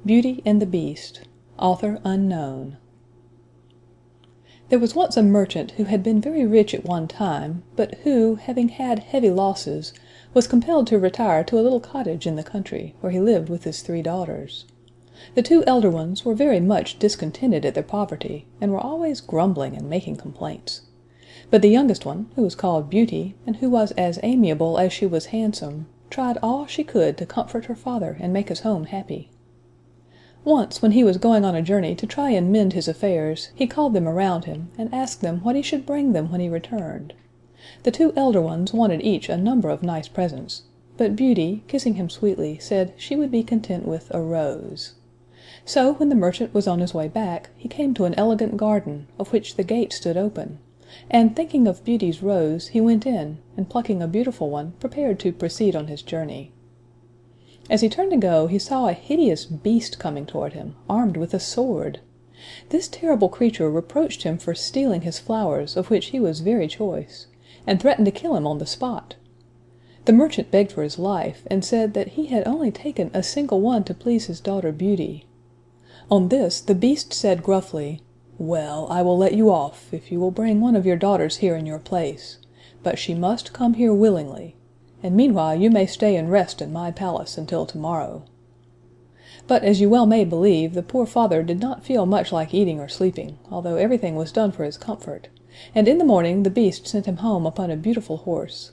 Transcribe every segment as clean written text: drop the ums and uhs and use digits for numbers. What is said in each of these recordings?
Beauty and the Beast. Author unknown. There was once a merchant who had been very rich at one time, but who, having had heavy losses, was compelled to retire to a little cottage in the country, where he lived with his 3 daughters. The 2 elder ones were very much discontented at their poverty, and were always grumbling and making complaints. But the youngest one, who was called Beauty, and who was as amiable as she was handsome, tried all she could to comfort her father and make his home happy. Once, when he was going on a journey to try and mend his affairs, he called them around him, and asked them what he should bring them when he returned. The 2 elder ones wanted each a number of nice presents, but Beauty, kissing him sweetly, said she would be content with a rose. So, when the merchant was on his way back, he came to an elegant garden, of which the gate stood open, and thinking of Beauty's rose, he went in, and plucking a beautiful one, prepared to proceed on his journey. As he turned to go, he saw a hideous beast coming toward him, armed with a sword. This terrible creature reproached him for stealing his flowers, of which he was very choice, and threatened to kill him on the spot. The merchant begged for his life, and said that he had only taken a single one to please his daughter Beauty. On this the beast said gruffly, "Well, I will let you off, if you will bring one of your daughters here in your place, but she must come here willingly, and meanwhile you may stay and rest in my palace until tomorrow." But, as you well may believe, the poor father did not feel much like eating or sleeping, although everything was done for his comfort, and in the morning the beast sent him home upon a beautiful horse.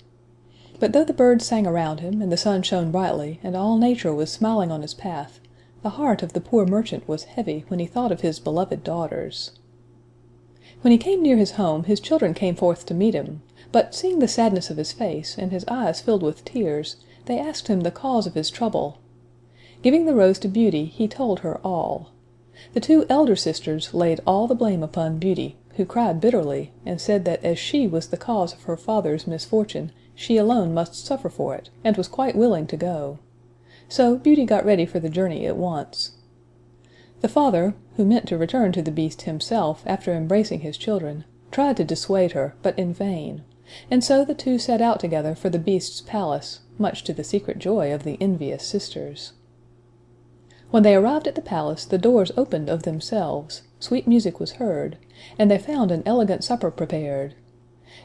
But though the birds sang around him, and the sun shone brightly, and all nature was smiling on his path, the heart of the poor merchant was heavy when he thought of his beloved daughters. When he came near his home, his children came forth to meet him, but seeing the sadness of his face, and his eyes filled with tears, they asked him the cause of his trouble. Giving the rose to Beauty, he told her all. The 2 elder sisters laid all the blame upon Beauty, who cried bitterly, and said that as she was the cause of her father's misfortune, she alone must suffer for it, and was quite willing to go. So Beauty got ready for the journey at once. The father, who meant to return to the beast himself after embracing his children, tried to dissuade her, but in vain, and so the 2 set out together for the beast's palace, much to the secret joy of the envious sisters. When they arrived at the palace, the doors opened of themselves, sweet music was heard, and they found an elegant supper prepared.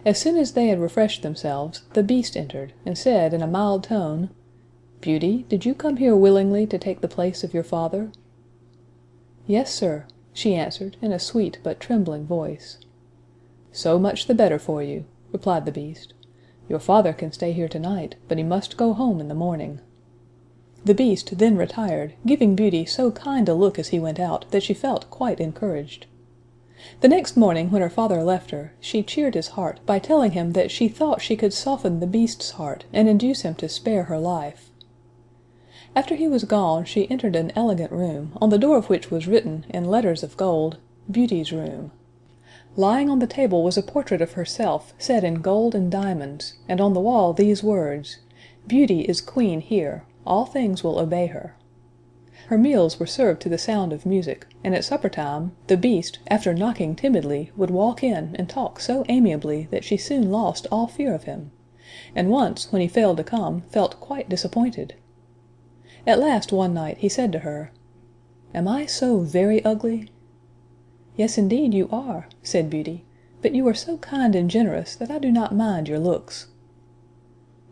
As soon as they had refreshed themselves, the beast entered, and said in a mild tone, "Beauty, did you come here willingly to take the place of your father?" "Yes, sir," she answered in a sweet but trembling voice. "So much the better for you," replied the beast. "Your father can stay here tonight, but he must go home in the morning." The beast then retired, giving Beauty so kind a look as he went out that she felt quite encouraged. The next morning, when her father left her, she cheered his heart by telling him that she thought she could soften the beast's heart, and induce him to spare her life. After he was gone, she entered an elegant room, on the door of which was written, in letters of gold, "Beauty's room." Lying on the table was a portrait of herself, set in gold and diamonds, and on the wall these words, "Beauty is queen here. All things will obey her." Her meals were served to the sound of music, and at supper time, the beast, after knocking timidly, would walk in and talk so amiably that she soon lost all fear of him, and once, when he failed to come, felt quite disappointed. At last, one night, he said to her, "Am I so very ugly?" "Yes, indeed, you are," said Beauty, "but you are so kind and generous that I do not mind your looks."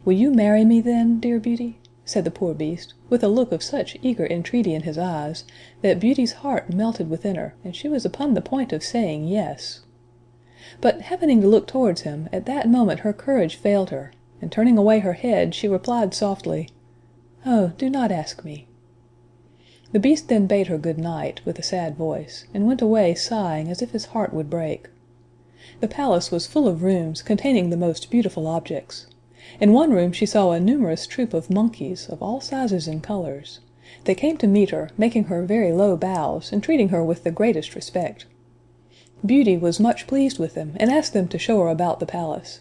"Will you marry me, then, dear Beauty?" said the poor beast, with a look of such eager entreaty in his eyes, that Beauty's heart melted within her, and she was upon the point of saying yes. But, happening to look towards him, at that moment her courage failed her, and turning away her head, she replied softly, "Oh, do not ask me." The beast then bade her good night, with a sad voice, and went away sighing as if his heart would break. The palace was full of rooms containing the most beautiful objects. In one room she saw a numerous troop of monkeys, of all sizes and colors. They came to meet her, making her very low bows, and treating her with the greatest respect. Beauty was much pleased with them, and asked them to show her about the palace.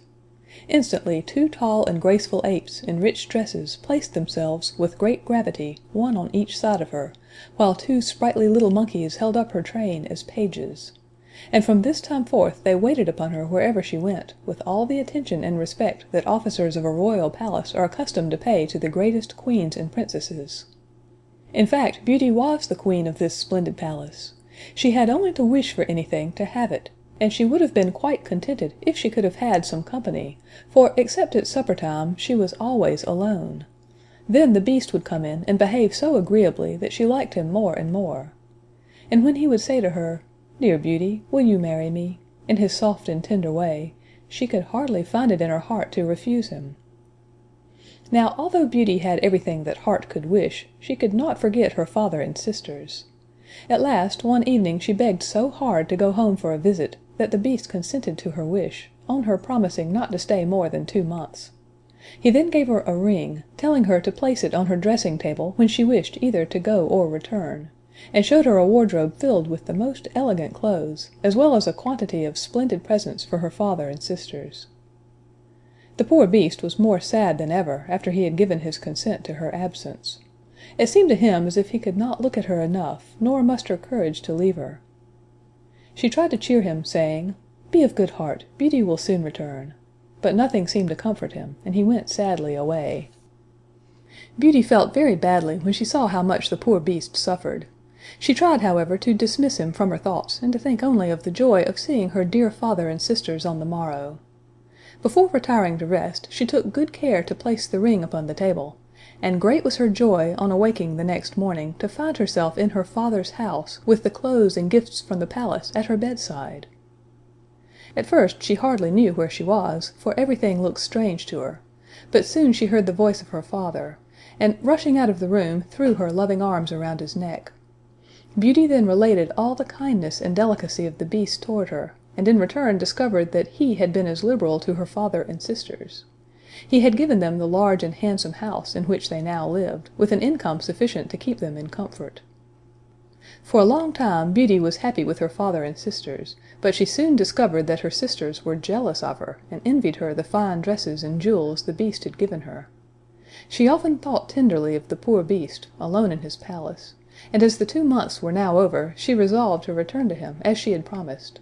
Instantly 2 tall and graceful apes, in rich dresses, placed themselves, with great gravity, one on each side of her, while 2 sprightly little monkeys held up her train as pages. And from this time forth they waited upon her wherever she went, with all the attention and respect that officers of a royal palace are accustomed to pay to the greatest queens and princesses. In fact, Beauty was the queen of this splendid palace. She had only to wish for anything to have it, and she would have been quite contented if she could have had some company, for except at supper time she was always alone. Then the Beast would come in and behave so agreeably that she liked him more and more. And when he would say to her, "Dear Beauty, will you marry me?" in his soft and tender way, she could hardly find it in her heart to refuse him. Now, although Beauty had everything that heart could wish, she could not forget her father and sisters. At last, one evening she begged so hard to go home for a visit, that the Beast consented to her wish, on her promising not to stay more than 2 months. He then gave her a ring, telling her to place it on her dressing table when she wished either to go or return, and showed her a wardrobe filled with the most elegant clothes, as well as a quantity of splendid presents for her father and sisters. The poor Beast was more sad than ever after he had given his consent to her absence. It seemed to him as if he could not look at her enough, nor muster courage to leave her. She tried to cheer him, saying, "Be of good heart, Beauty will soon return." But nothing seemed to comfort him, and he went sadly away. Beauty felt very badly when she saw how much the poor Beast suffered. She tried, however, to dismiss him from her thoughts, and to think only of the joy of seeing her dear father and sisters on the morrow. Before retiring to rest, she took good care to place the ring upon the table, and great was her joy on awaking the next morning to find herself in her father's house with the clothes and gifts from the palace at her bedside. At first she hardly knew where she was, for everything looked strange to her, but soon she heard the voice of her father, and rushing out of the room threw her loving arms around his neck. Beauty then related all the kindness and delicacy of the Beast toward her, and in return discovered that he had been as liberal to her father and sisters. He had given them the large and handsome house in which they now lived, with an income sufficient to keep them in comfort. For a long time Beauty was happy with her father and sisters, but she soon discovered that her sisters were jealous of her, and envied her the fine dresses and jewels the Beast had given her. She often thought tenderly of the poor Beast, alone in his palace, and as the 2 months were now over, she resolved to return to him as she had promised.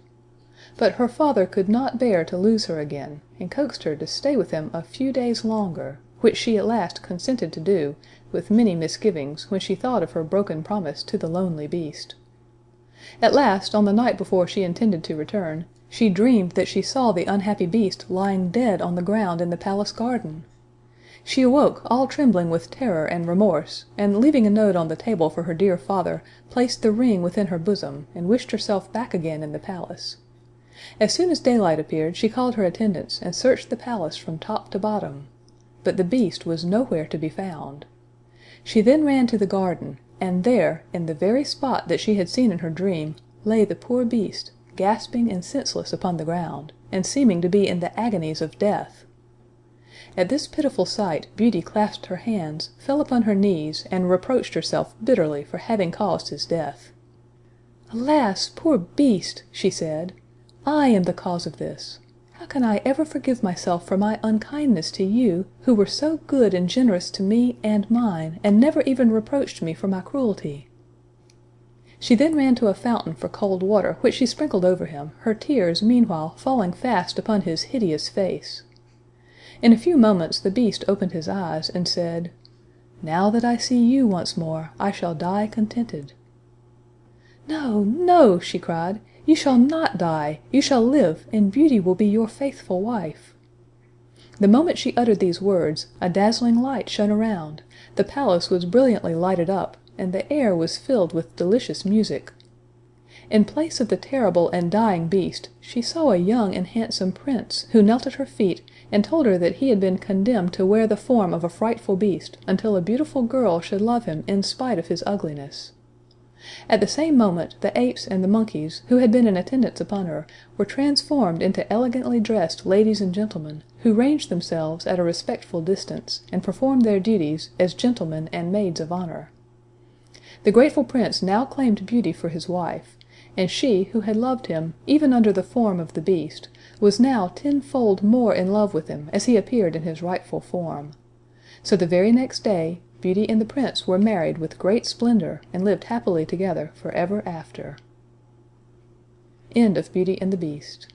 But her father could not bear to lose her again, and coaxed her to stay with him a few days longer, which she at last consented to do, with many misgivings when she thought of her broken promise to the lonely Beast. At last, on the night before she intended to return, she dreamed that she saw the unhappy Beast lying dead on the ground in the palace garden. She awoke all trembling with terror and remorse, and leaving a note on the table for her dear father, placed the ring within her bosom, and wished herself back again in the palace. As soon as daylight appeared, she called her attendants, and searched the palace from top to bottom. But the Beast was nowhere to be found. She then ran to the garden, and there, in the very spot that she had seen in her dream, lay the poor Beast, gasping and senseless upon the ground, and seeming to be in the agonies of death. At this pitiful sight, Beauty clasped her hands, fell upon her knees, and reproached herself bitterly for having caused his death. "Alas, poor Beast!" she said. "I am the cause of this. How can I ever forgive myself for my unkindness to you, who were so good and generous to me and mine, and never even reproached me for my cruelty?" She then ran to a fountain for cold water, which she sprinkled over him, her tears meanwhile falling fast upon his hideous face. In a few moments the Beast opened his eyes, and said, "Now that I see you once more, I shall die contented." "No, no!" she cried. "You shall not die! You shall live, and Beauty will be your faithful wife." The moment she uttered these words, a dazzling light shone around, the palace was brilliantly lighted up, and the air was filled with delicious music. In place of the terrible and dying Beast, she saw a young and handsome Prince, who knelt at her feet, and told her that he had been condemned to wear the form of a frightful Beast, until a beautiful girl should love him in spite of his ugliness. At the same moment, the apes and the monkeys, who had been in attendance upon her, were transformed into elegantly dressed ladies and gentlemen, who ranged themselves at a respectful distance, and performed their duties as gentlemen and maids of honor. The grateful Prince now claimed Beauty for his wife, and she, who had loved him, even under the form of the Beast, was now tenfold more in love with him as he appeared in his rightful form. So the very next day, Beauty and the Prince were married with great splendor, and lived happily together for ever after. End of Beauty and the Beast.